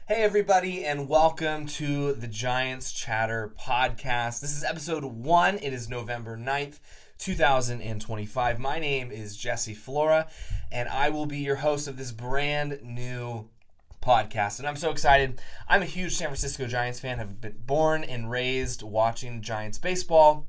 Hey, everybody, and welcome to the Giants Chatter podcast. This is episode 1. It is November 9th, 2025. My name is Jesse Flora, and I will be your host of this brand new podcast. And I'm so excited. I'm a huge San Francisco Giants fan. Have been born and raised watching Giants baseball,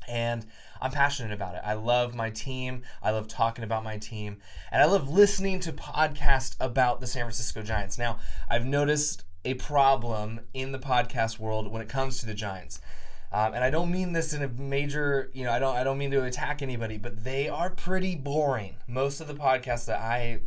and I'm passionate about it. I love my team. I love talking about my team. And I love listening to podcasts about the San Francisco Giants. Now, I've noticed a problem in the podcast world when it comes to the Giants. And I don't mean this in a major, I don't mean to attack anybody, but they are pretty boring. Most of the podcasts that I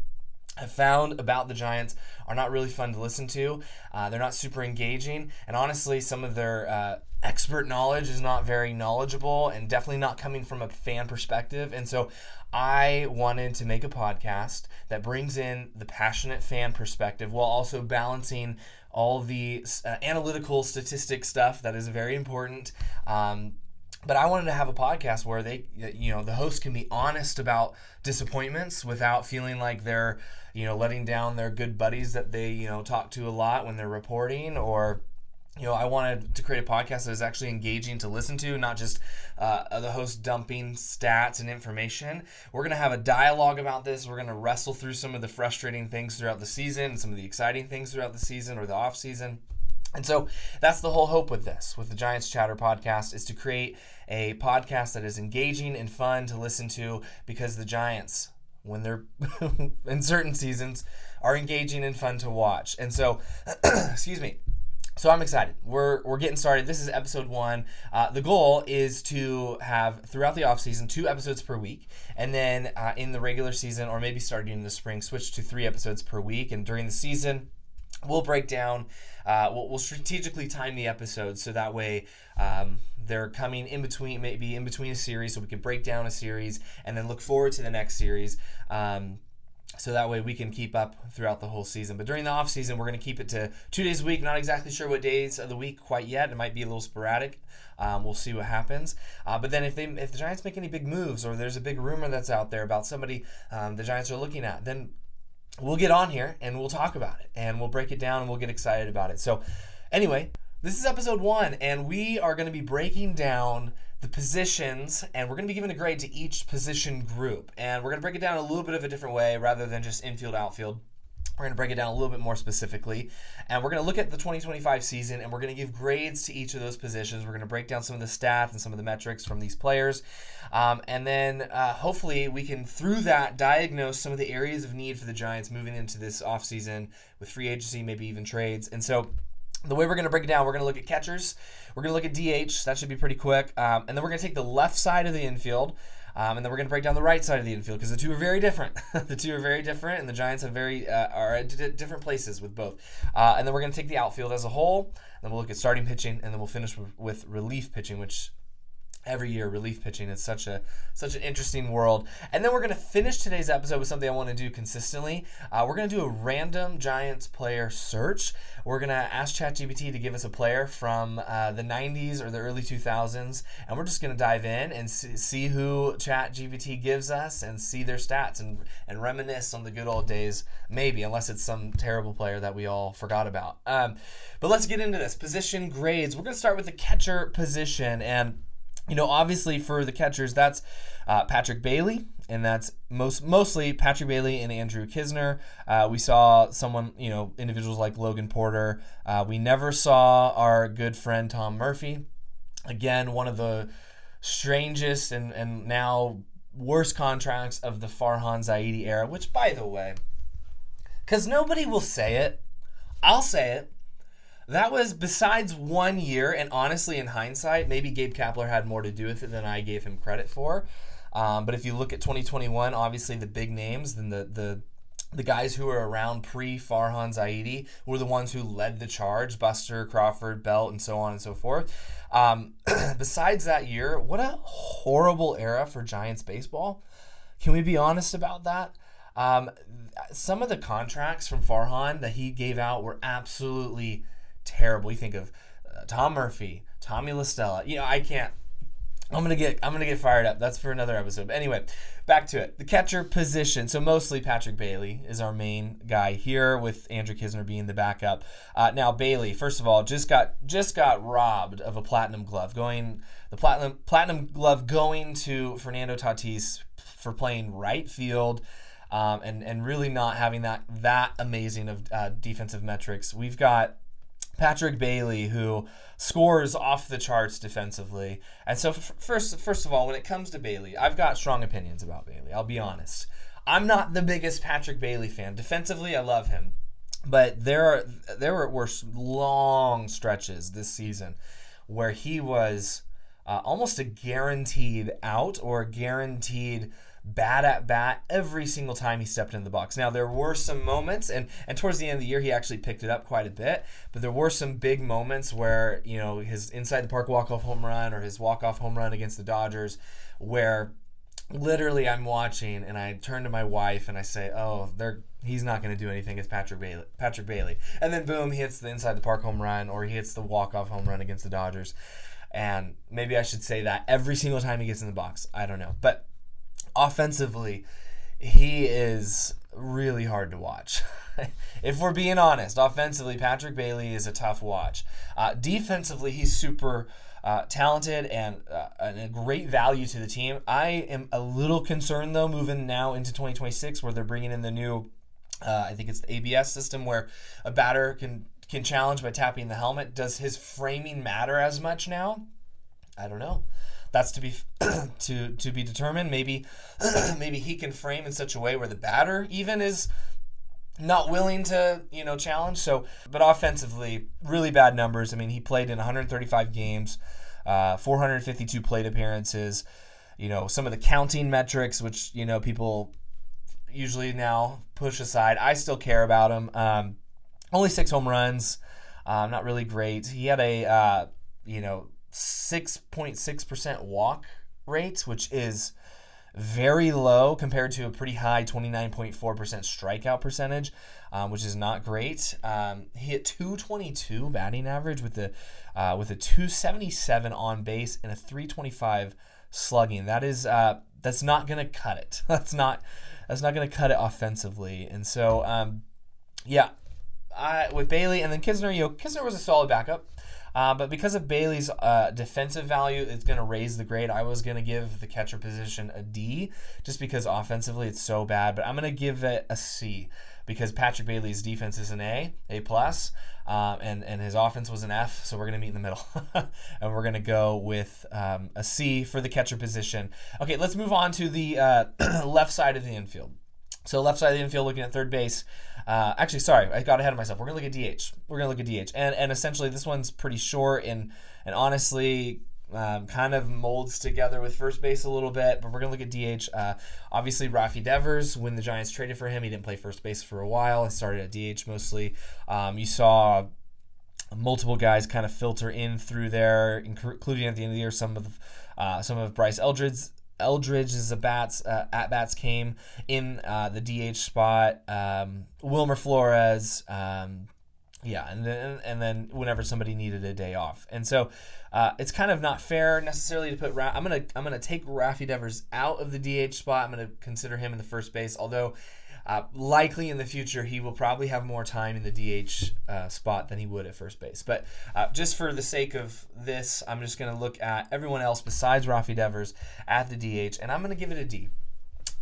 have found about the Giants are not really fun to listen to. They're not super engaging. And honestly, some of their expert knowledge is not very knowledgeable and definitely not coming from a fan perspective. And so I wanted to make a podcast that brings in the passionate fan perspective while also balancing all the analytical statistic stuff that is very important. But I wanted to have a podcast where the host can be honest about disappointments without feeling like they're, letting down their good buddies that they, talk to a lot when they're reporting. Or, I wanted to create a podcast that is actually engaging to listen to, not just the host dumping stats and information. We're going to have a dialogue about this. We're going to wrestle through some of the frustrating things throughout the season and some of the exciting things throughout the season or the off season. And so that's the whole hope with the Giants Chatter podcast, is to create a podcast that is engaging and fun to listen to, because the Giants, when they're in certain seasons, are engaging and fun to watch. And so, excuse me. So I'm excited. We're getting started. This is episode 1. The goal is to have, throughout the offseason, 2 episodes per week. And then in the regular season, or maybe starting in the spring, switch to 3 episodes per week. And during the season, we'll break down, we'll strategically time the episodes so that way they're coming in between a series, so we can break down a series and then look forward to the next series. So that way we can keep up throughout the whole season. But during the off season, we're going to keep it to 2 days a week. Not exactly sure what days of the week quite yet. It might be a little sporadic. We'll see what happens. But then if the Giants make any big moves, or there's a big rumor that's out there about somebody the Giants are looking at, then we'll get on here and we'll talk about it and we'll break it down and we'll get excited about it. So anyway, this is episode 1, and we are going to be breaking down the positions, and we're going to be giving a grade to each position group. And we're going to break it down a little bit of a different way rather than just infield, outfield. We're going to break it down a little bit more specifically, and we're going to look at the 2025 season, and we're going to give grades to each of those positions. We're going to break down some of the stats and some of the metrics from these players, and then hopefully we can, through that, diagnose some of the areas of need for the Giants moving into this offseason with free agency, maybe even trades. And so the way we're going to break it down, we're going to look at catchers, we're going to look at DH, that should be pretty quick, and then we're going to take the left side of the infield, and then we're going to break down the right side of the infield, because the two are very different. The two are very different, and the Giants are at different places with both. And then we're going to take the outfield as a whole, and then we'll look at starting pitching, and then we'll finish with relief pitching, which every year relief pitching is such an interesting world. And then we're going to finish today's episode with something I want to do consistently. We're going to do a random Giants player search. We're going to ask ChatGPT to give us a player from the 90s or the early 2000s, and we're just going to dive in and see who ChatGPT gives us and see their stats and reminisce on the good old days, maybe, unless it's some terrible player that we all forgot about. But let's get into this. Position grades. We're going to start with the catcher position, and obviously for the catchers, that's Patrick Bailey, and that's mostly Patrick Bailey and Andrew Knizner. We saw individuals like Logan Porter. We never saw our good friend Tom Murphy. Again, one of the strangest and now worst contracts of the Farhan Zaidi era, which, by the way, because nobody will say it, I'll say it. That was, besides 1 year, and honestly, in hindsight, maybe Gabe Kapler had more to do with it than I gave him credit for. But if you look at 2021, obviously the big names, then the guys who were around pre-Farhan Zaidi were the ones who led the charge: Buster, Crawford, Belt, and so on and so forth. Besides that year, what a horrible era for Giants baseball. Can we be honest about that? Some of the contracts from Farhan that he gave out were absolutely terrible. You think of Tom Murphy, Tommy La Stella. I I'm gonna get fired up. That's for another episode. But anyway, back to it. The catcher position. So mostly Patrick Bailey is our main guy here, with Andrew Knizner being the backup. Now Bailey, first of all, just got robbed of a platinum glove. Platinum glove going to Fernando Tatis for playing right field, and really not having that amazing of defensive metrics. We've got Patrick Bailey, who scores off the charts defensively. And so first of all, when it comes to Bailey, I've got strong opinions about Bailey. I'll be honest. I'm not the biggest Patrick Bailey fan. Defensively, I love him. But there were long stretches this season where he was almost a guaranteed out or a guaranteed bad at bat every single time he stepped in the box. Now, there were some moments, and towards the end of the year, he actually picked it up quite a bit, but there were some big moments where, his inside the park walk-off home run or his walk-off home run against the Dodgers, where literally I'm watching and I turn to my wife and I say, he's not going to do anything. It's Patrick Bailey. And then boom, he hits the inside the park home run, or he hits the walk-off home run against the Dodgers. And maybe I should say that every single time he gets in the box. I don't know. But offensively, he is really hard to watch. If we're being honest, offensively, Patrick Bailey is a tough watch. Defensively, he's super talented and a great value to the team. I am a little concerned, though, moving now into 2026, where they're bringing in the new, I think it's the ABS system, where a batter can challenge by tapping the helmet. Does his framing matter as much now? I don't know. That's to be to be determined. Maybe he can frame in such a way where the batter even is not willing to challenge. So, but offensively, really bad numbers. I mean, he played in 135 games, 452 plate appearances. Some of the counting metrics, which people usually now push aside, I still care about him. Only 6 home runs, not really great. He had a 6.6% walk rate, which is very low compared to a pretty high 29.4% strikeout percentage, which is not great. He hit 222 batting average with a 277 on base and a 325 slugging. That's not gonna cut it. That's not gonna cut it offensively. And so with Bailey and then Knizner, Knizner was a solid backup. But because of Bailey's defensive value, it's going to raise the grade. I was going to give the catcher position a D just because offensively it's so bad. But I'm going to give it a C because Patrick Bailey's defense is an A+, and his offense was an F. So we're going to meet in the middle. And we're going to go with a C for the catcher position. Okay, let's move on to the left side of the infield. So left side of the infield, looking at third base. Actually, sorry, I got ahead of myself. We're going to look at DH. And essentially this one's pretty short and honestly kind of molds together with first base a little bit, but we're going to look at DH. Obviously, Rafi Devers, when the Giants traded for him, he didn't play first base for a while. He started at DH mostly. You saw multiple guys kind of filter in through there, including at the end of the year some of Bryce Eldridge's at-bats came in the DH spot. Wilmer Flores, and then whenever somebody needed a day off. And so it's kind of not fair necessarily to put I'm gonna take Rafi Devers out of the DH spot. I'm gonna consider him in the first base, although likely in the future he will probably have more time in the DH spot than he would at first base. But just for the sake of this, I'm just going to look at everyone else besides Rafi Devers at the DH, and I'm going to give it a D.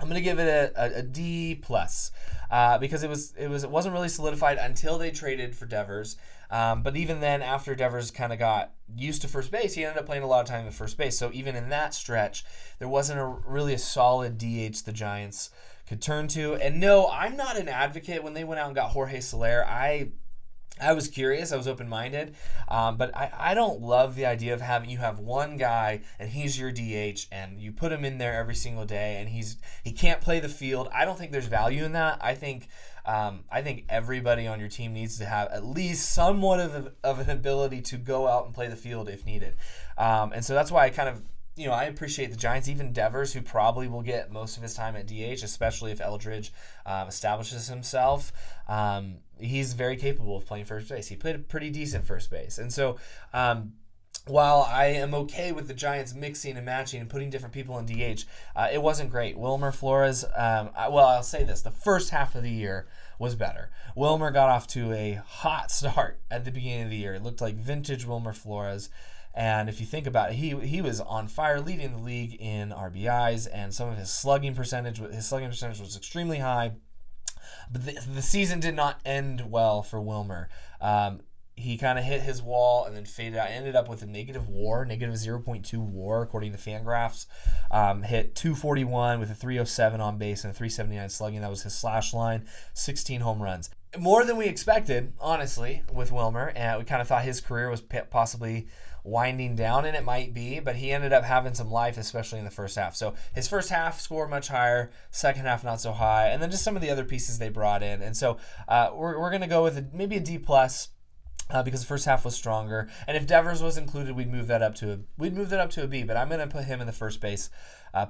I'm going to give it a D+, because it wasn't really solidified until they traded for Devers. But even then, after Devers kind of got used to first base, he ended up playing a lot of time at first base. So even in that stretch, there wasn't really a solid DH the Giants could turn to. And no, I'm not an advocate. When they went out and got Jorge Soler, I was curious. I was open-minded. But I don't love the idea of having you have one guy and he's your DH and you put him in there every single day and he can't play the field. I don't think there's value in that. I think everybody on your team needs to have at least somewhat of an ability to go out and play the field if needed. And so that's why I kind of, I appreciate the Giants, even Devers, who probably will get most of his time at DH, especially if Eldridge establishes himself. He's very capable of playing first base. He played a pretty decent first base. And so while I am okay with the Giants mixing and matching and putting different people in DH, it wasn't great. Wilmer Flores, I'll say this. The first half of the year was better. Wilmer got off to a hot start at the beginning of the year. It looked like vintage Wilmer Flores. And if you think about it, he was on fire, leading the league in RBIs, and some of his slugging percentage was extremely high. But the season did not end well for Wilmer. He kind of hit his wall and then faded out. Ended up with a negative -0.2 WAR according to Fangraphs. Hit 241 with a 307 on base and a 379 slugging. That was his slash line. 16 home runs. More than we expected, honestly, with Wilmer. And we kind of thought his career was possibly winding down, and it might be, but he ended up having some life, especially in the first half. So his first half scored much higher, second half not so high, and then just some of the other pieces they brought in. And so we're going to go with maybe a D+. Because the first half was stronger, and if Devers was included, we'd move that up to a B. But I'm going to put him in the first base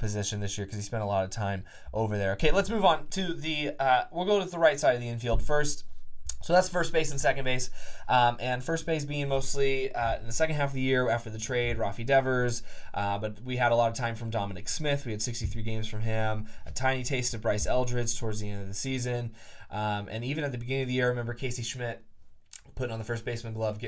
position this year because he spent a lot of time over there. Okay, let's move on to the. We'll go to the right side of the infield first. So that's first base and second base, and first base being mostly in the second half of the year after the trade, Rafi Devers, but we had a lot of time from Dominic Smith. We had 63 games from him, a tiny taste of Bryce Eldridge towards the end of the season, and even at the beginning of the year, I remember Casey Schmidt putting on the first baseman glove,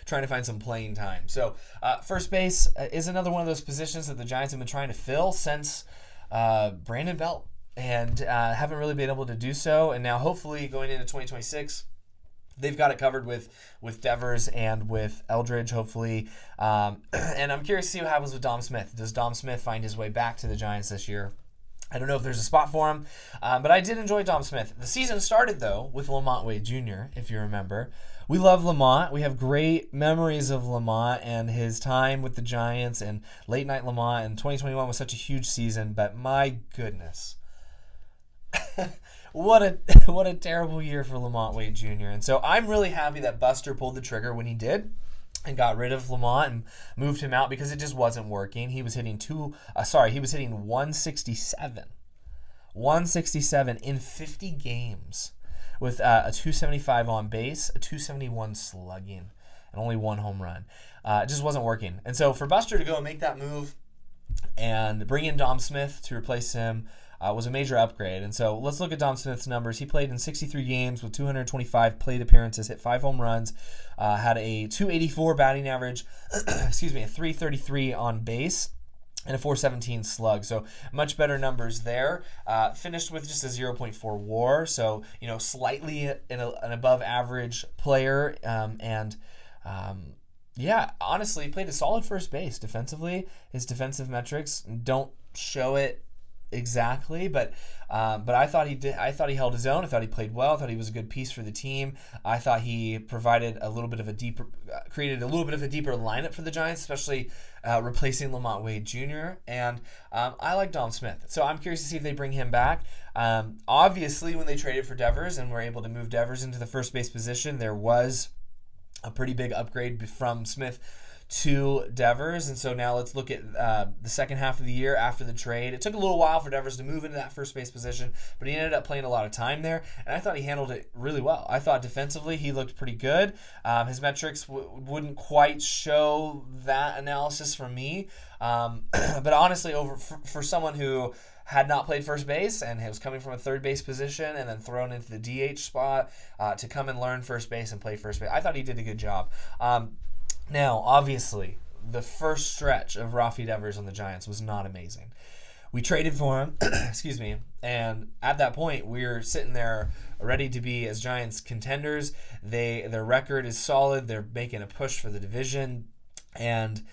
trying to find some playing time. So first base is another one of those positions that the Giants have been trying to fill since Brandon Belt, and haven't really been able to do so. And now hopefully going into 2026, they've got it covered with Devers and with Eldridge, hopefully. And I'm curious to see what happens with Dom Smith. Does Dom Smith find his way back to the Giants this year? I don't know if there's a spot for him, but I did enjoy Dom Smith. The season started, though, with LaMonte Wade Jr., if you remember. We love Lamont. We have great memories of Lamont and his time with the Giants and late night Lamont. And 2021 was such a huge season, but my goodness. What a terrible year for LaMonte Wade Jr. And so I'm really happy that Buster pulled the trigger when he did and got rid of Lamont and moved him out because it just wasn't working. He was hitting 167 in 50 games with a 275 on base, a 271 slugging, and only one home run. It just wasn't working. And so for Buster to go and make that move and bring in Dom Smith to replace him was a major upgrade. And so let's look at Dom Smith's numbers. He played in 63 games with 225 plate appearances, hit 5 home runs, had a 284 batting average, a 333 on base, and a 417 slug. So much better numbers there. Finished with just a 0.4 WAR, so slightly an above average player. Yeah, honestly, played a solid first base defensively. His defensive metrics don't show it exactly, but I thought he did. I thought he held his own. I thought he played well. I thought he was a good piece for the team. I thought he provided created a little bit of a deeper lineup for the Giants, especially replacing LaMonte Wade Jr. And I like Dom Smith, so I'm curious to see if they bring him back. Obviously, when they traded for Devers and were able to move Devers into the first base position, there was a pretty big upgrade from Smith to Devers. And so now let's look at the second half of the year after the trade. It took a little while for Devers to move into that first base position, but he ended up playing a lot of time there, and I thought he handled it really well. I thought defensively he looked pretty good. His metrics wouldn't quite show that analysis from me, but honestly, for someone who had not played first base and was coming from a third base position and then thrown into the DH spot to come and learn first base and play first base, I thought he did a good job. Now, obviously, the first stretch of Rafi Devers on the Giants was not amazing. We traded for him, excuse me, and at that point, we were sitting there ready to be as Giants contenders. Their record is solid. They're making a push for the division, and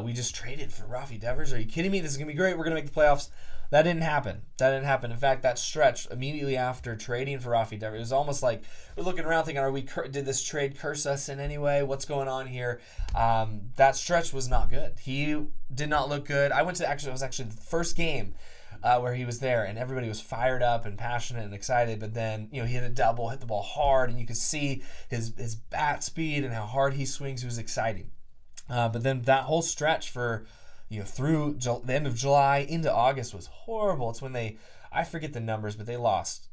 we just traded for Rafi Devers. Are you kidding me? This is going to be great. We're going to make the playoffs. That didn't happen. In fact, that stretch immediately after trading for Rafi Devers, it was almost like we're looking around thinking, did this trade curse us in any way? What's going on here? That stretch was not good. He did not look good. It was actually the first game where he was there, and everybody was fired up and passionate and excited. But then, he hit a double, hit the ball hard, and you could see his bat speed and how hard he swings. It was exciting. But then that whole stretch for through the end of July into August was horrible. It's when I forget the numbers, but they lost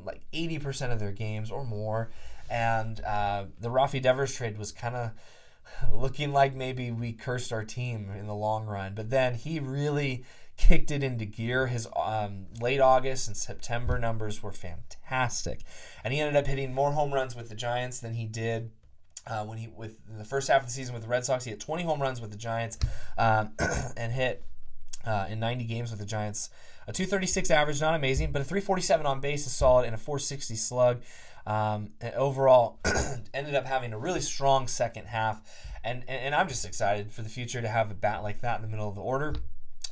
like 80% of their games or more. And the Rafi Devers trade was kind of looking like maybe we cursed our team in the long run. But then he really kicked it into gear. His late August and September numbers were fantastic, and he ended up hitting more home runs with the Giants than he did with the first half of the season with the Red Sox. He hit 20 home runs with the Giants and hit in 90 games with the Giants a 236 average, not amazing, but a 347 on base is solid, and a 460 slug. And overall, ended up having a really strong second half, and I'm just excited for the future to have a bat like that in the middle of the order.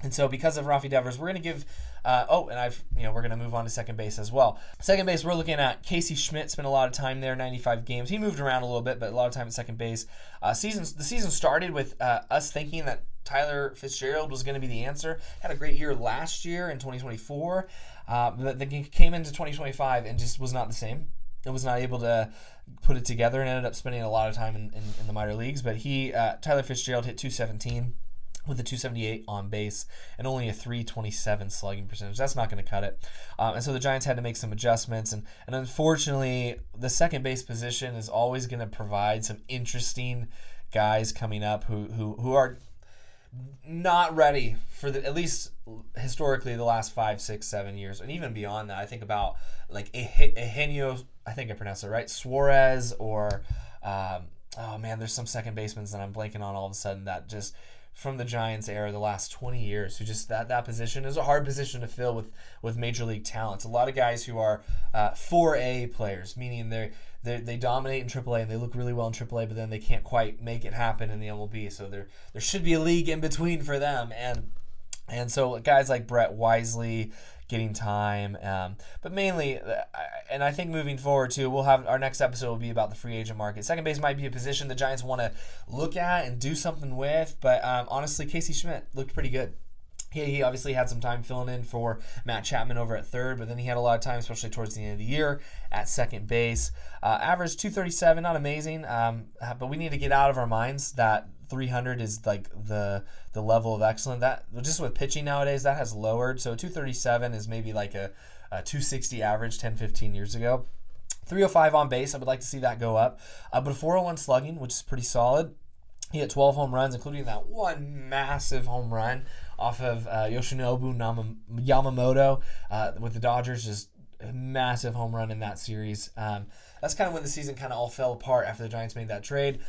And so, because of Rafi Devers, we're going to give. We're going to move on to second base as well. Second base, we're looking at Casey Schmidt. Spent a lot of time there, 95 games. He moved around a little bit, but a lot of time at second base. The season started with us thinking that Tyler Fitzgerald was going to be the answer. Had a great year last year in 2024, but then he came into 2025 and just was not the same. It was not able to put it together and ended up spending a lot of time in the minor leagues. But Tyler Fitzgerald hit 217 with a 278 on base and only a 327 slugging percentage. That's not going to cut it. And so the Giants had to make some adjustments. And unfortunately, the second base position is always going to provide some interesting guys coming up who are not ready for at least historically the last 5, 6, 7 years, and even beyond that. I think about like Eugenio, I think I pronounced it right, Suarez, or there's some second basemen that I'm blanking on all of a sudden that just from the Giants era the last 20 years who just that position is a hard position to fill with major league talents. A lot of guys who are 4A players, meaning they dominate in AAA and they look really well in AAA, but then they can't quite make it happen in the MLB. So there should be a league in between for them, and so guys like Brett Wisely getting time, but mainly, and I think moving forward too, we'll have our next episode will be about the free agent market. Second base might be a position the Giants want to look at and do something with, but honestly, Casey Schmidt looked pretty good. He obviously had some time filling in for Matt Chapman over at third, but then he had a lot of time, especially towards the end of the year, at second base. Average 237, not amazing, but we need to get out of our minds that 300 is like the level of excellence. That just with pitching nowadays, that has lowered. So 237 is maybe like a 260 average 10, 15 years ago. 305 on base, I would like to see that go up. But a 401 slugging, which is pretty solid. He had 12 home runs, including that one massive home run off of Yoshinobu Yamamoto with the Dodgers. Just a massive home run in that series. That's kind of when the season kind of all fell apart after the Giants made that trade.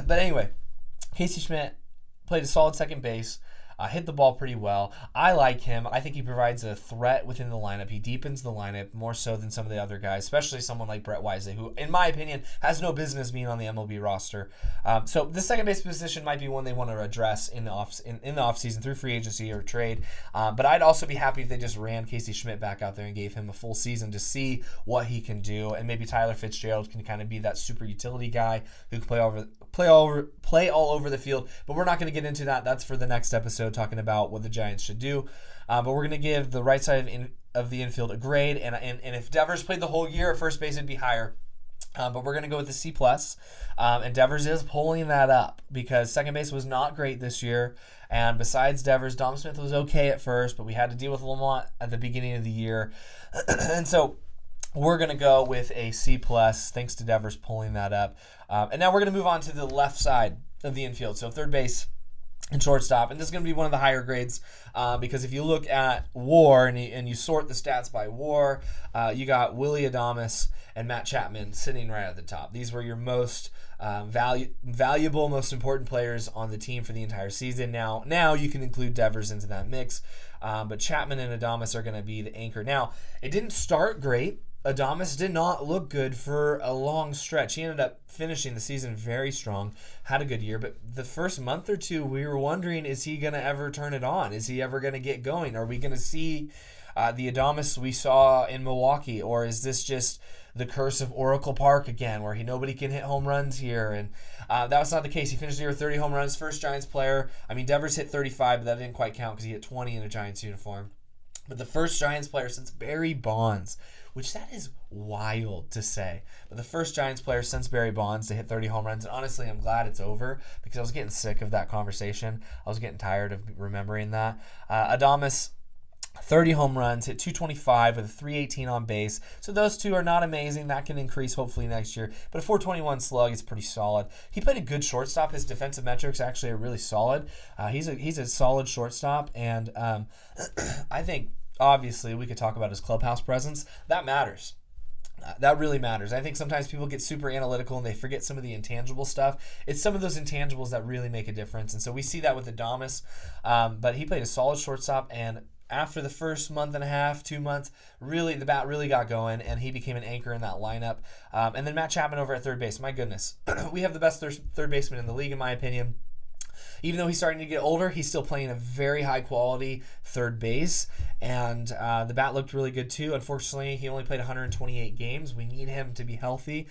But anyway, Casey Schmidt played a solid second base. Hit the ball pretty well. I like him. I think he provides a threat within the lineup. He deepens the lineup more so than some of the other guys, especially someone like Brett Wisely, who, in my opinion, has no business being on the MLB roster. So the second base position might be one they want to address in the offseason through free agency or trade. But I'd also be happy if they just ran Casey Schmidt back out there and gave him a full season to see what he can do. And maybe Tyler Fitzgerald can kind of be that super utility guy who can play all over the field. But we're not going to get into that. That's for the next episode, talking about what the Giants should do. But we're going to give the right side of the infield a grade, and if Devers played the whole year at first base, it'd be higher. But we're going to go with the C+. And Devers is pulling that up because second base was not great this year. And besides Devers, Dom Smith was okay at first, but we had to deal with Lamont at the beginning of the year. And so we're going to go with a C+, thanks to Devers pulling that up. And now we're going to move on to the left side of the infield. So third base and shortstop. And this is going to be one of the higher grades because if you look at WAR and you sort the stats by WAR, you got Willy Adames and Matt Chapman sitting right at the top. These were your most valuable, most important players on the team for the entire season. Now you can include Devers into that mix, but Chapman and Adames are going to be the anchor. Now, it didn't start great. Adames did not look good for a long stretch. He ended up finishing the season very strong, had a good year, but the first month or two we were wondering, is he going to ever turn it on? Is he ever going to get going? Are we going to see the Adames we saw in Milwaukee, or is this just the curse of Oracle Park again, where nobody can hit home runs here? And that was not the case. He finished the year with 30 home runs, first Giants player. I mean, Devers hit 35, but that didn't quite count because he hit 20 in a Giants uniform. But the first Giants player since Barry Bonds, which that is wild to say, but the first Giants player since Barry Bonds to hit 30 home runs. And honestly, I'm glad it's over because I was getting sick of that conversation. I was getting tired of remembering that. Adames 30 home runs, hit 225 with a 318 on base. So those two are not amazing. That can increase hopefully next year. But a 421 slug is pretty solid. He played a good shortstop. His defensive metrics actually are really solid. He's a solid shortstop. And I think, obviously, we could talk about his clubhouse presence. That matters. That really matters. I think sometimes people get super analytical and they forget some of the intangible stuff. It's some of those intangibles that really make a difference. And so we see that with Adames. But he played a solid shortstop, and after the first month and a half, 2 months, really the bat really got going, and he became an anchor in that lineup. And then Matt Chapman over at third base. My goodness, we have the best third baseman in the league, in my opinion. Even though he's starting to get older, he's still playing a very high-quality third base, and the bat looked really good too. Unfortunately, he only played 128 games. We need him to be healthy.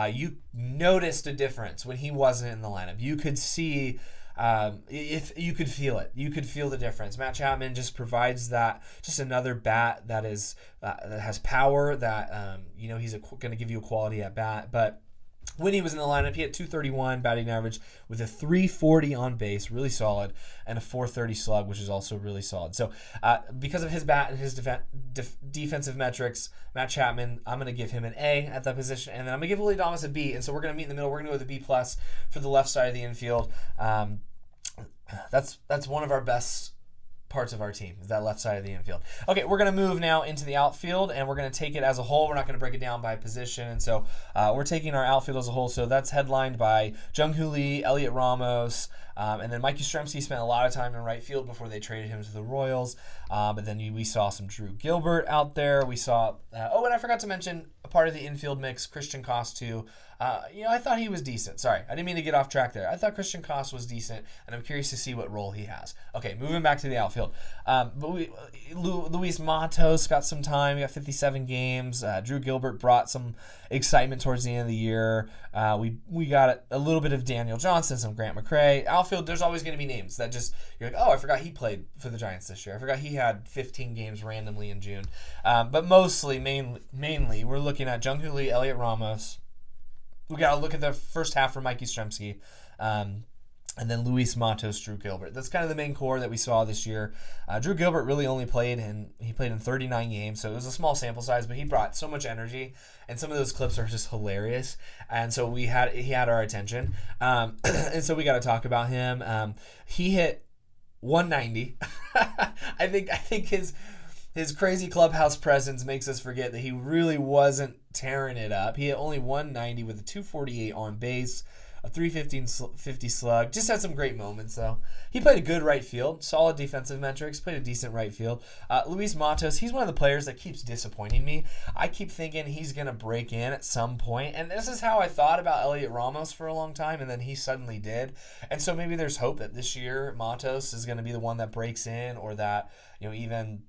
You noticed a difference when he wasn't in the lineup. You could see, if you could feel it. You could feel the difference. Matt Chapman just provides that, just another bat that is that has power. That he's going to give you a quality at bat, but when he was in the lineup, he had 231 batting average with a 340 on base, really solid, and a 430 slug, which is also really solid. So because of his bat and his defensive metrics, Matt Chapman, I'm going to give him an A at that position, and then I'm going to give Willy Adames a B. And so we're going to meet in the middle. We're going to go with a B+ for the left side of the infield. That's one of our best parts of our team, that left side of the infield. Okay, we're going to move now into the outfield, and we're going to take it as a whole. We're not going to break it down by position, and so we're taking our outfield as a whole. So that's headlined by Jung-Hoo Lee, Elliot Ramos, and then Mike Yastrzemski spent a lot of time in right field before they traded him to the Royals. But then we saw some Drew Gilbert out there. We saw, and I forgot to mention a part of the infield mix, Christian Kostu. I thought he was decent. Sorry, I didn't mean to get off track there. I thought Christian Kost was decent, and I'm curious to see what role he has. Okay, moving back to the outfield. Luis Matos got some time. He got 57 games. Drew Gilbert brought some excitement towards the end of the year. We got a little bit of Daniel Johnson, some Grant McCray. Outfield, there's always going to be names that just, you're like, oh, I forgot he played for the Giants this year. I forgot he had 15 games randomly in June. But mainly, we're looking at Jung-Hoo Lee, Elliot Ramos. We got to look at the first half for Mike Yastrzemski, and then Luis Matos, Drew Gilbert. That's kind of the main core that we saw this year. Drew Gilbert really only played in 39 games, so it was a small sample size, but he brought so much energy, and some of those clips are just hilarious. And so he had our attention, and so we got to talk about him. He hit 190. I think his crazy clubhouse presence makes us forget that he really wasn't tearing it up. He hit only 190 with a 248 on base, a 350 slug. Just had some great moments, though. He played a good right field, solid defensive metrics, played a decent right field. Luis Matos, he's one of the players that keeps disappointing me. I keep thinking he's going to break in at some point, and this is how I thought about Elliot Ramos for a long time, and then he suddenly did. And so maybe there's hope that this year Matos is going to be the one that breaks in, or that, even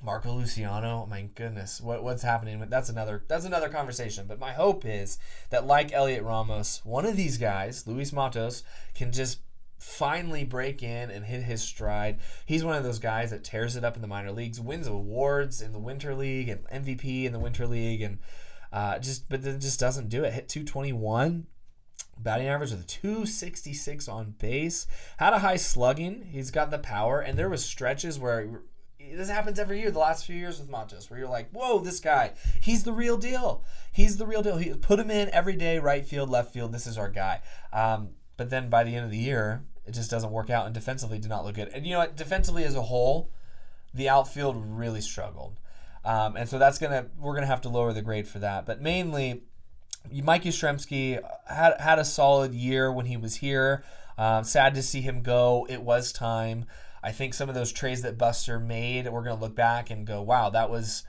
Marco Luciano, my goodness, what's happening? That's another conversation. But my hope is that, like Elliot Ramos, one of these guys, Luis Matos, can just finally break in and hit his stride. He's one of those guys that tears it up in the minor leagues, wins awards in the Winter League and MVP in the Winter League, and but then just doesn't do it. Hit 221. Batting average with a 266 on base. Had a high slugging. He's got the power, and there was stretches where this happens every year, the last few years with Matos, where you're like, whoa, this guy, he's the real deal. He's the real deal. He put him in every day, right field, left field. This is our guy. But then by the end of the year, it just doesn't work out, and defensively did not look good. And you know what? Defensively as a whole, the outfield really struggled. And so we're gonna have to lower the grade for that. But mainly, Mike Yastrzemski had a solid year when he was here. Sad to see him go. It was time. I think some of those trades that Buster made, we're going to look back and go, wow, that was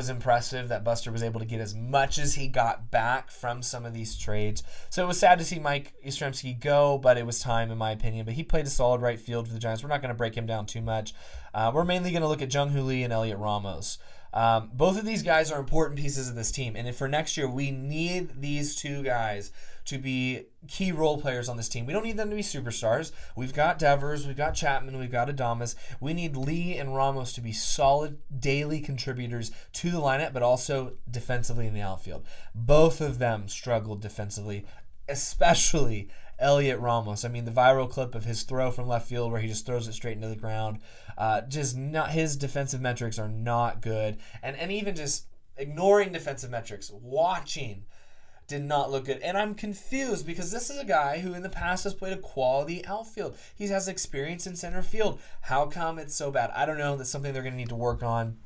impressive that Buster was able to get as much as he got back from some of these trades. So it was sad to see Mike Yastrzemski go, but it was time, in my opinion. But he played a solid right field for the Giants. We're not going to break him down too much. We're mainly going to look at Jung-Hoo Lee and Elliot Ramos. Both of these guys are important pieces of this team, and for next year, we need these two guys to be key role players on this team. We don't need them to be superstars. We've got Devers, we've got Chapman, we've got Adames. We need Lee and Ramos to be solid daily contributors to the lineup, but also defensively in the outfield. Both of them struggled defensively, especially Elliot Ramos. I mean, the viral clip of his throw from left field where he just throws it straight into the ground. Just not, his defensive metrics are not good. And even just ignoring defensive metrics, watching did not look good. And I'm confused because this is a guy who in the past has played a quality outfield. He has experience in center field. How come it's so bad? I don't know. That's something they're going to need to work on.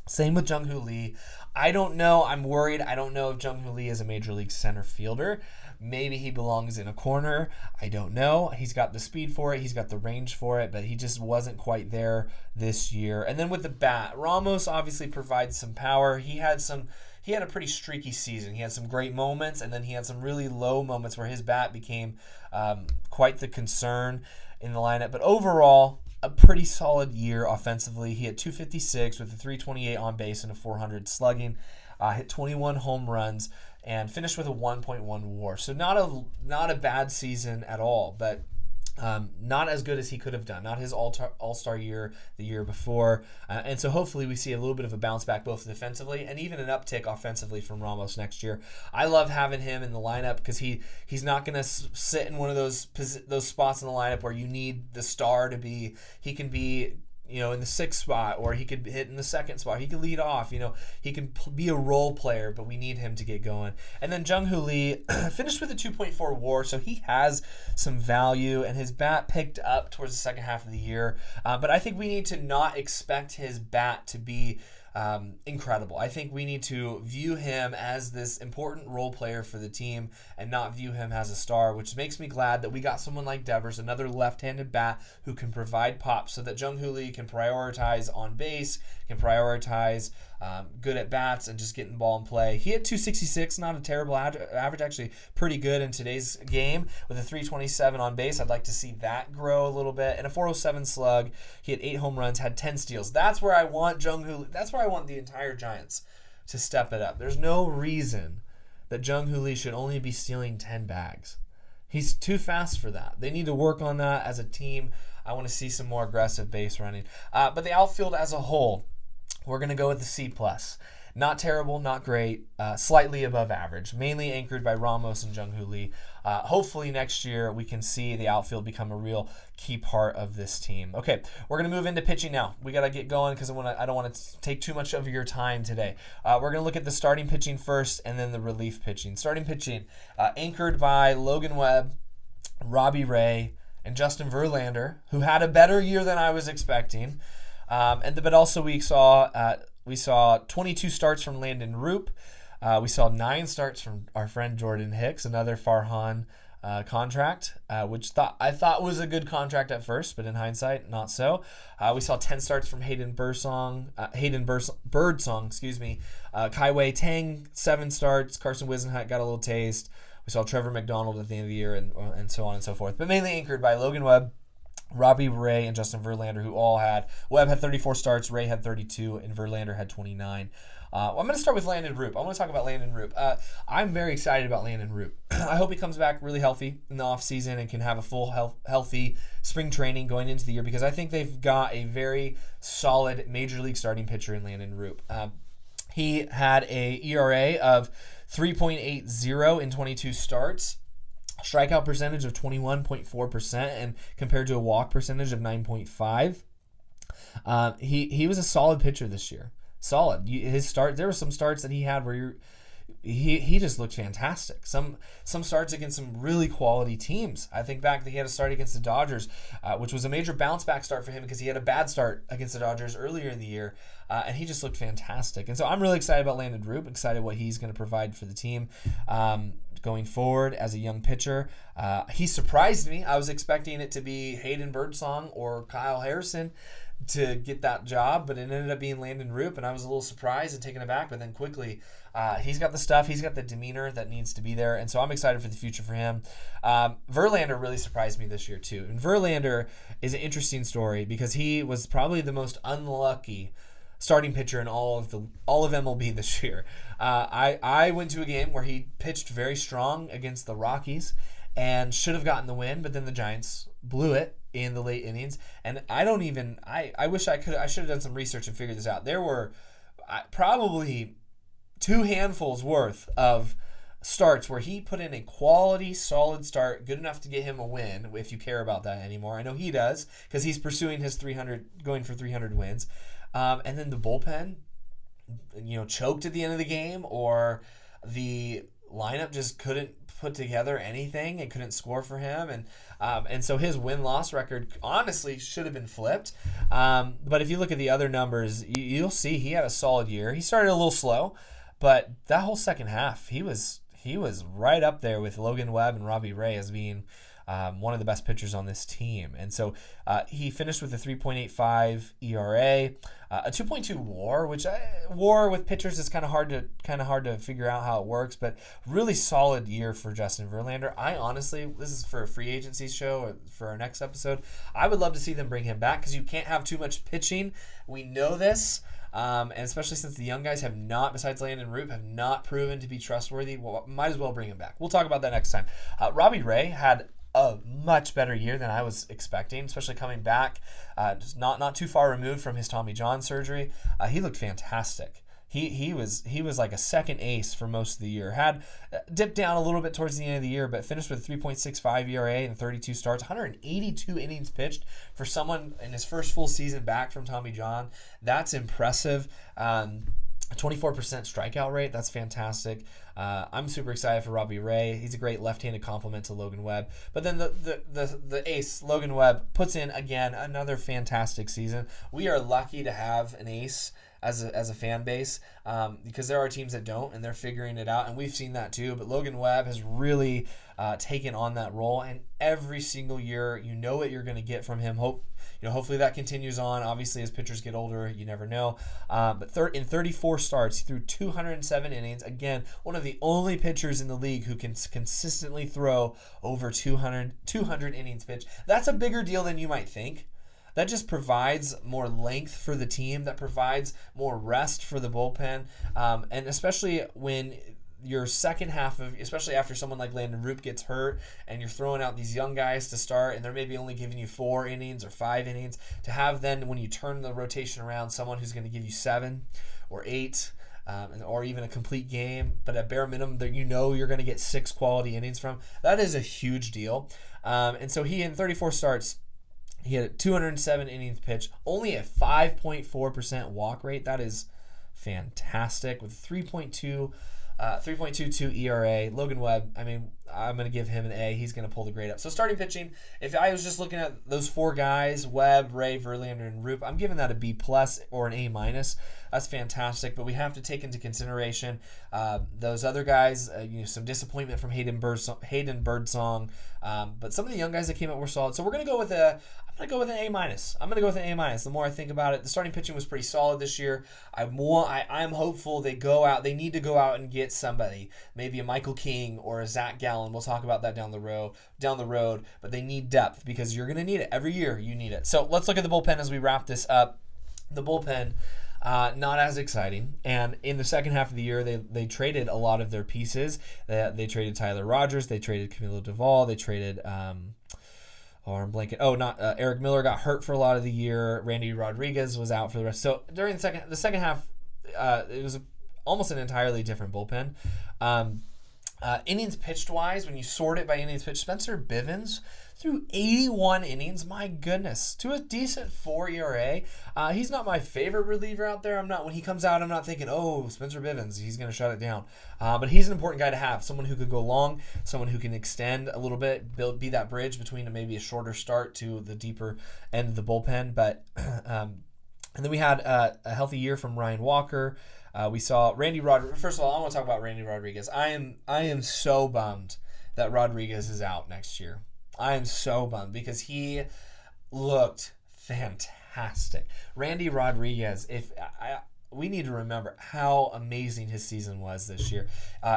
Same with Jung Hoo Lee. I don't know. I'm worried. I don't know if Jung Hoo Lee is a major league center fielder. Maybe he belongs in a corner. I don't know. He's got the speed for it. He's got the range for it, but he just wasn't quite there this year. And then with the bat, Ramos obviously provides some power. He had a pretty streaky season. He had some great moments, and then he had some really low moments where his bat became quite the concern in the lineup. But overall, a pretty solid year offensively. He hit 256 with a 328 on base and a 400 slugging. Hit 21 home runs and finished with a 1.1 WAR. So not a bad season at all, but not as good as he could have done. Not his all-star year the year before. And so hopefully we see a little bit of a bounce back both defensively and even an uptick offensively from Ramos next year. I love having him in the lineup because he's not going to sit in one of those spots in the lineup where you need the star to be. He can be in the sixth spot, or he could hit in the second spot. He could lead off. He can be a role player, but we need him to get going. And then Jung Hoo Lee finished with a 2.4 WAR, so he has some value, and his bat picked up towards the second half of the year. But I think we need to not expect his bat to be incredible. I think we need to view him as this important role player for the team and not view him as a star, which makes me glad that we got someone like Devers, another left-handed bat who can provide pop so that Jung Hoo Lee can prioritize on base, can prioritize good at bats and just getting the ball in play. He hit 266, not a terrible average, actually pretty good in today's game with a 327 on base. I'd like to see that grow a little bit. And a 407 slug. He had 8 home runs, had 10 steals. That's where I want Jung Hoo Lee. That's where I want the entire Giants to step it up. There's no reason that Jung Hoo Lee should only be stealing 10 bags. He's too fast for that. They need to work on that as a team. I want to see some more aggressive base running. But the outfield as a whole, we're going to go with the C+. Not terrible, not great, slightly above average, mainly anchored by Ramos and Jung Hoo Lee. Hopefully next year we can see the outfield become a real key part of this team. Okay, we're going to move into pitching now. We got to get going because I don't want to take too much of your time today. We're going to look at the starting pitching first and then the relief pitching. Starting pitching, anchored by Logan Webb, Robbie Ray, and Justin Verlander, who had a better year than I was expecting. But also we saw 22 starts from Landon Roop. We saw 9 starts from our friend Jordan Hicks, another Farhan contract, which I thought was a good contract at first, but in hindsight, not so. We saw 10 starts from Hayden Birdsong, Kai Wei Tang, 7 starts. Carson Wisenhunt got a little taste. We saw Trevor McDonald at the end of the year and so on and so forth. But mainly anchored by Logan Webb, Robbie Ray, and Justin Verlander, who all had. Webb had 34 starts, Ray had 32, and Verlander had 29. I'm going to start with Landon Roop. I want to talk about Landon Roop. I'm very excited about Landon Roop. I hope he comes back really healthy in the offseason and can have a full healthy spring training going into the year, because I think they've got a very solid major league starting pitcher in Landon Roop. He had a ERA of 3.80 in 22 starts. Strikeout percentage of 21.4% and compared to a walk percentage of 9.5. He was a solid pitcher this year. Solid. There were some starts that he had where he just looked fantastic. Some starts against some really quality teams. I think back that he had a start against the Dodgers, which was a major bounce back start for him because he had a bad start against the Dodgers earlier in the year, and he just looked fantastic. And so I'm really excited about Landon Roop. Excited what he's going to provide for the team going forward as a young pitcher. He surprised me. I was expecting it to be Hayden Birdsong or Kyle Harrison to get that job, but it ended up being Landon Roop, and I was a little surprised and taken aback, but then quickly he's got the stuff, he's got the demeanor that needs to be there, and so I'm excited for the future for him. Verlander really surprised me this year too, and Verlander is an interesting story because he was probably the most unlucky starting pitcher in all of MLB this year. I went to a game where he pitched very strong against the Rockies and should have gotten the win, but then the Giants blew it in the late innings. And I wish I should have done some research and figured this out. There were probably 2 handfuls worth of starts where he put in a quality, solid start, good enough to get him a win, if you care about that anymore. I know he does, because he's pursuing his 300, going for 300 wins. And then the bullpen, choked at the end of the game, or the lineup just couldn't put together anything and couldn't score for him. And so his win-loss record honestly should have been flipped. But if you look at the other numbers, you'll see he had a solid year. He started a little slow, but that whole second half, he was right up there with Logan Webb and Robbie Ray as being one of the best pitchers on this team. And so he finished with a 3.85 ERA, a 2.2 WAR, which WAR with pitchers is kind of hard to figure out how it works, but really solid year for Justin Verlander. I honestly, this is for a free agency show or for our next episode, I would love to see them bring him back, because you can't have too much pitching. We know this. And especially since the young guys have not, besides Landon Root, have not proven to be trustworthy, well, might as well bring him back. We'll talk about that next time. Robbie Ray had a much better year than I was expecting, especially coming back, just not too far removed from his Tommy John surgery. He looked fantastic. He was like a second ace for most of the year. Had dipped down a little bit towards the end of the year, but finished with 3.65 ERA and 32 starts, 182 innings pitched for someone in his first full season back from Tommy John. That's impressive. A 24% strikeout rate. That's fantastic. I'm super excited for Robbie Ray. He's a great left-handed complement to Logan Webb. But then the ace, Logan Webb, puts in, again, another fantastic season. We are lucky to have an ace as a fan base, because there are teams that don't, and they're figuring it out, and we've seen that too. But Logan Webb has really taken on that role, and every single year you know what you're going to get from him. Hopefully that continues on. Obviously, as pitchers get older, you never know. But in 34 starts, he threw 207 innings. Again, one of the only pitchers in the league who can consistently throw over 200 innings pitched. That's a bigger deal than you might think. That just provides more length for the team. That provides more rest for the bullpen. And especially when your second half of, especially after someone like Landon Root gets hurt and you're throwing out these young guys to start and they're maybe only giving you 4 innings or 5 innings, to have then when you turn the rotation around someone who's going to give you 7 or 8 or even a complete game, but at bare minimum that you're going to get 6 quality innings from, that is a huge deal. And so he, in 34 starts, he had 207 innings pitched, only a 5.4% walk rate. That is fantastic, with 3.22 ERA. Logan Webb, I'm going to give him an A. He's going to pull the grade up. So starting pitching, if I was just looking at those 4 guys, Webb, Ray, Verlander, and Roop, I'm giving that a B+ or an A-. That's fantastic, but we have to take into consideration those other guys. Some disappointment from Hayden Birdsong, but some of the young guys that came out were solid. So we're going to go with an A-. I'm going to go with an A-. The more I think about it, the starting pitching was pretty solid this year. I'm hopeful they need to go out and get somebody, maybe a Michael King or a Zach Gallen. We'll talk about that down the road, but they need depth, because you're going to need it. Every year you need it. So let's look at the bullpen as we wrap this up. The bullpen, not as exciting. And in the second half of the year, they traded a lot of their pieces. They traded Tyler Rogers. They traded Camilo Doval. They traded Eric Miller got hurt for a lot of the year. Randy Rodriguez was out for the rest. So during the second half, it was almost an entirely different bullpen. Innings pitched wise, when you sort it by innings pitched, Spencer Bivens threw 81 innings. My goodness, to a decent 4 ERA. He's not my favorite reliever out there. When he comes out, I'm not thinking, oh, Spencer Bivens, he's going to shut it down. But he's an important guy to have. Someone who could go long, someone who can extend a little bit, be that bridge between maybe a shorter start to the deeper end of the bullpen. But and then we had a healthy year from Ryan Walker. We saw Randy Rodriguez. First of all, I want to talk about Randy Rodriguez. I am so bummed that Rodriguez is out next year. I am so bummed, because he looked fantastic. Randy Rodriguez, we need to remember how amazing his season was this year.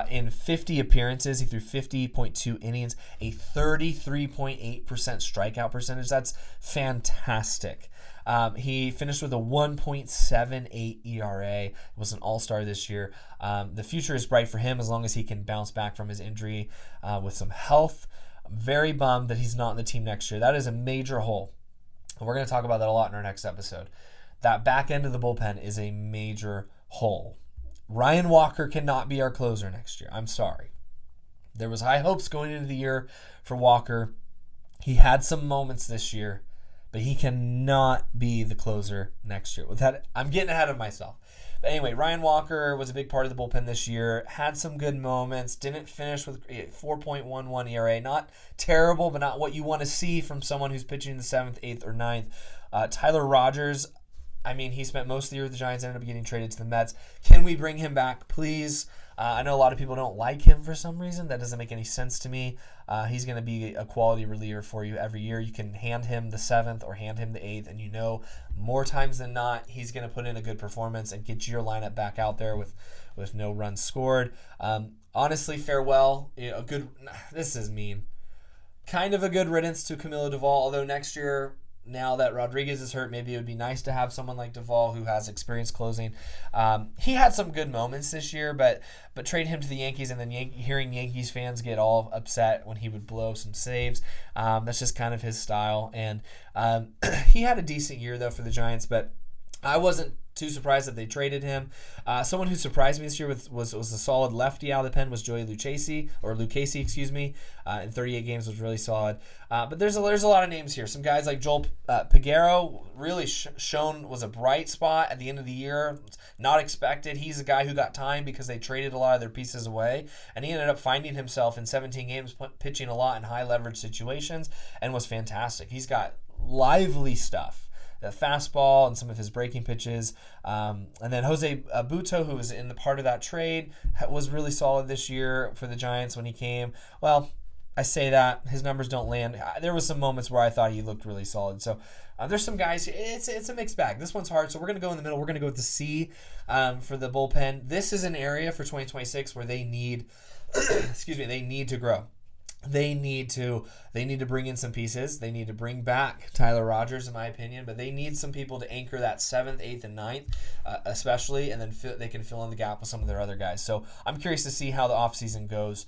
In 50 appearances, he threw 50.2 innings, a 33.8% strikeout percentage. That's fantastic. He finished with a 1.78 ERA. Was an all-star this year. The future is bright for him as long as he can bounce back from his injury with some health. I'm very bummed that he's not in the team next year. That is a major hole. And we're going to talk about that a lot in our next episode. That back end of the bullpen is a major hole. Ryan Walker cannot be our closer next year. I'm sorry. There was high hopes going into the year for Walker. He had some moments this year, but he cannot be the closer next year. With that, I'm getting ahead of myself. But anyway, Ryan Walker was a big part of the bullpen this year. Had some good moments. Didn't finish with 4.11 ERA. Not terrible, but not what you want to see from someone who's pitching in the 7th, 8th, or 9th. Tyler Rogers, I mean, he spent most of the year with the Giants, ended up getting traded to the Mets. Can we bring him back, please? I know a lot of people don't like him for some reason. That doesn't make any sense to me. He's going to be a quality reliever for you every year. You can hand him the 7th or hand him the 8th, and you know more times than not he's going to put in a good performance and get your lineup back out there with no runs scored. Honestly, farewell. This is mean. Kind of a good riddance to Camilo Doval, although next year, now that Rodriguez is hurt, maybe it would be nice to have someone like Doval who has experience closing. He had some good moments this year, but trade him to the Yankees and then hearing Yankees fans get all upset when he would blow some saves. That's just kind of his style. And he had a decent year, though, for the Giants, but I wasn't too surprised that they traded him. Someone who surprised me this year was a solid lefty out of the pen was Joey Lucchesi, in 38 games was really solid. But there's a lot of names here. Some guys like Joel Peguero really shown was a bright spot at the end of the year. Not expected. He's a guy who got time because they traded a lot of their pieces away, and he ended up finding himself in 17 games pitching a lot in high leverage situations and was fantastic. He's got lively stuff. The fastball and some of his breaking pitches. And then Jose Butto, who was in the part of that trade, was really solid this year for the Giants when he came. Well, I say that. His numbers don't land. There was some moments where I thought he looked really solid. So there's some guys. It's a mixed bag. This one's hard, so we're going to go in the middle. We're going to go with the C for the bullpen. This is an area for 2026 where they need they need to grow. They need to bring in some pieces. They need to bring back Tyler Rogers, in my opinion, but they need some people to anchor that 7th, 8th, and 9th, especially, and then they can fill in the gap with some of their other guys. So I'm curious to see how the offseason goes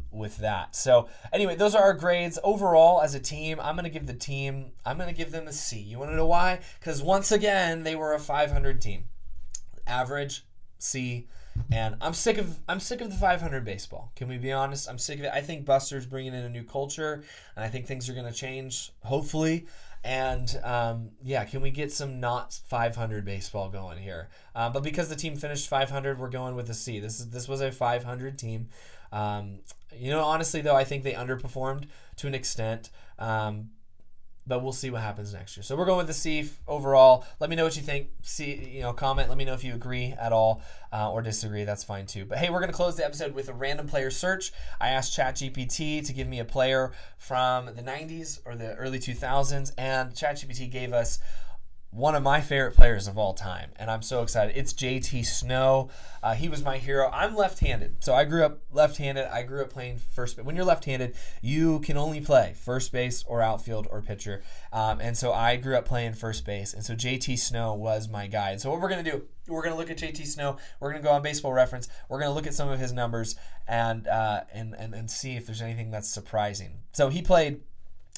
with that. So anyway, those are our grades. Overall, as a team, I'm going to give them a C. You want to know why? Because once again, they were a 500 team. Average, C. And I'm sick of the 500 baseball. Can we be honest? I'm sick of it. I think Buster's bringing in a new culture, and I think things are going to change, hopefully. And can we get some not 500 baseball going here? But because the team finished 500, we're going with a C. This was a 500 team. Honestly though, I think they underperformed to an extent. But we'll see what happens next year. So we're going with the C overall. Let me know what you think. Comment. Let me know if you agree at all or disagree. That's fine too. But hey, we're going to close the episode with a random player search. I asked ChatGPT to give me a player from the 90s or the early 2000s, and ChatGPT gave us one of my favorite players of all time, and I'm so excited. It's JT Snow. He was my hero. I'm left-handed, so I grew up left-handed. I grew up playing first base. When you're left-handed, you can only play first base or outfield or pitcher, and so I grew up playing first base, and so JT Snow was my guy. And so what we're going to do, we're going to look at JT Snow. We're going to go on Baseball Reference. We're going to look at some of his numbers and see if there's anything that's surprising. So he played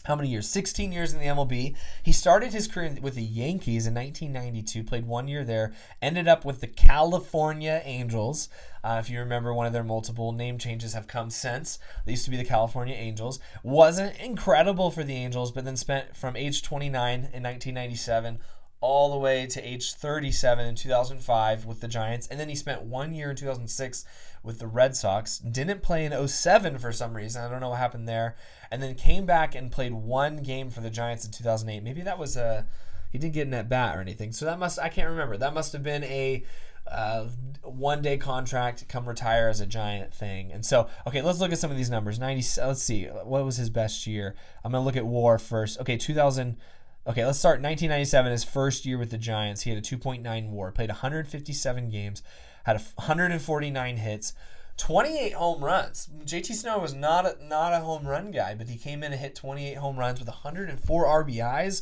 how many years? 16 years in the MLB. He started his career with the Yankees in 1992, played 1 year there, ended up with the California Angels. If you remember, one of their multiple name changes have come since. They used to be the California Angels. Wasn't incredible for the Angels, but then spent from age 29 in 1997 all the way to age 37 in 2005 with the Giants. And then he spent 1 year in 2006 with the Red Sox. Didn't play in 2007 for some reason. I don't know what happened there. And then came back and played one game for the Giants in 2008. Maybe that was he didn't get an at-bat or anything. So I can't remember. That must have been a one-day contract, come retire as a Giant thing. And so, okay, let's look at some of these numbers. Let's see. What was his best year? I'm going to look at WAR first. Okay, 2000. Okay, let's start 1997, his first year with the Giants. He had a 2.9 WAR, played 157 games, had 149 hits, 28 home runs. JT Snow was not a home run guy, but he came in and hit 28 home runs with 104 RBIs.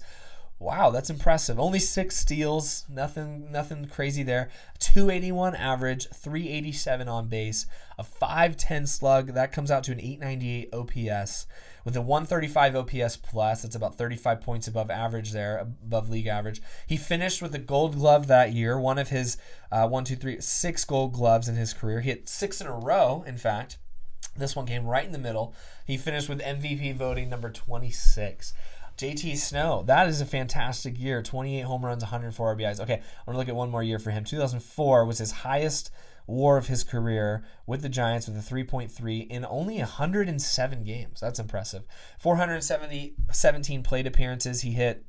Wow, that's impressive. Only 6 steals, nothing crazy there. 281 average, 387 on base, a 510 slug. That comes out to an 898 OPS. With a 135 OPS plus, that's about 35 points above average there, above league average. He finished with a Gold Glove that year, one of his 6 Gold Gloves in his career. He hit 6 in a row, in fact. This one came right in the middle. He finished with MVP voting number 26. JT Snow, that is a fantastic year. 28 home runs, 104 RBIs. Okay, I'm going to look at one more year for him. 2004 was his highest WAR of his career with the Giants with a 3.3 in only 107 games. That's impressive. 417 plate appearances. He hit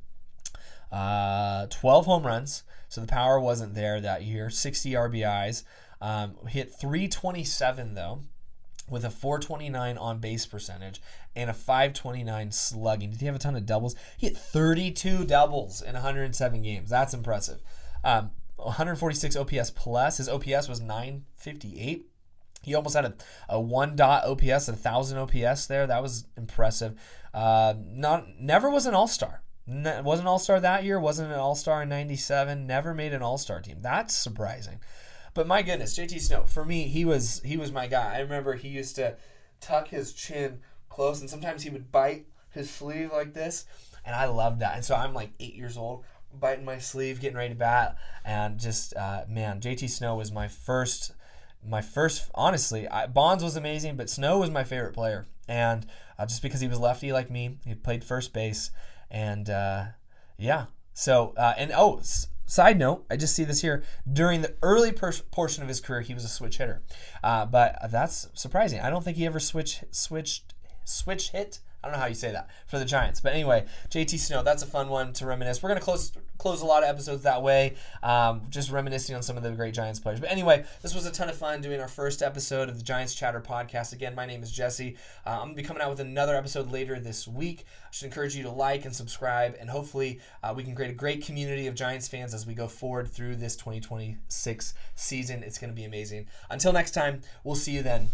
12 home runs, so the power wasn't there that year. 60 RBIs. Hit 327, though, with a 429 on-base percentage and a 529 slugging. Did he have a ton of doubles? He hit 32 doubles in 107 games. That's impressive. 146 OPS plus. His OPS was 958. He almost had a 1-dot OPS, 1,000 OPS there. That was impressive. Never was an all-star. Wasn't an all-star that year. Wasn't an all-star in 97. Never made an all-star team. That's surprising. But my goodness, JT Snow, for me, he was my guy. I remember he used to tuck his chin close, and sometimes he would bite his sleeve like this, and I loved that. And so I'm like 8 years old, biting my sleeve, getting ready to bat, and just, man, JT Snow was my first, honestly, Bonds was amazing, but Snow was my favorite player. And just because he was lefty like me, he played first base, and yeah. So, side note, I just see this here. During the early portion of his career, he was a switch hitter. But that's surprising. I don't think he ever switch hit. I don't know how you say that for the Giants. But anyway, JT Snow, that's a fun one to reminisce. We're going to close a lot of episodes that way, just reminiscing on some of the great Giants players. But anyway, this was a ton of fun doing our first episode of the Giants Chatter podcast. Again, my name is Jesse. I'm going to be coming out with another episode later this week. I should encourage you to like and subscribe, and hopefully we can create a great community of Giants fans as we go forward through this 2026 season. It's going to be amazing. Until next time, we'll see you then.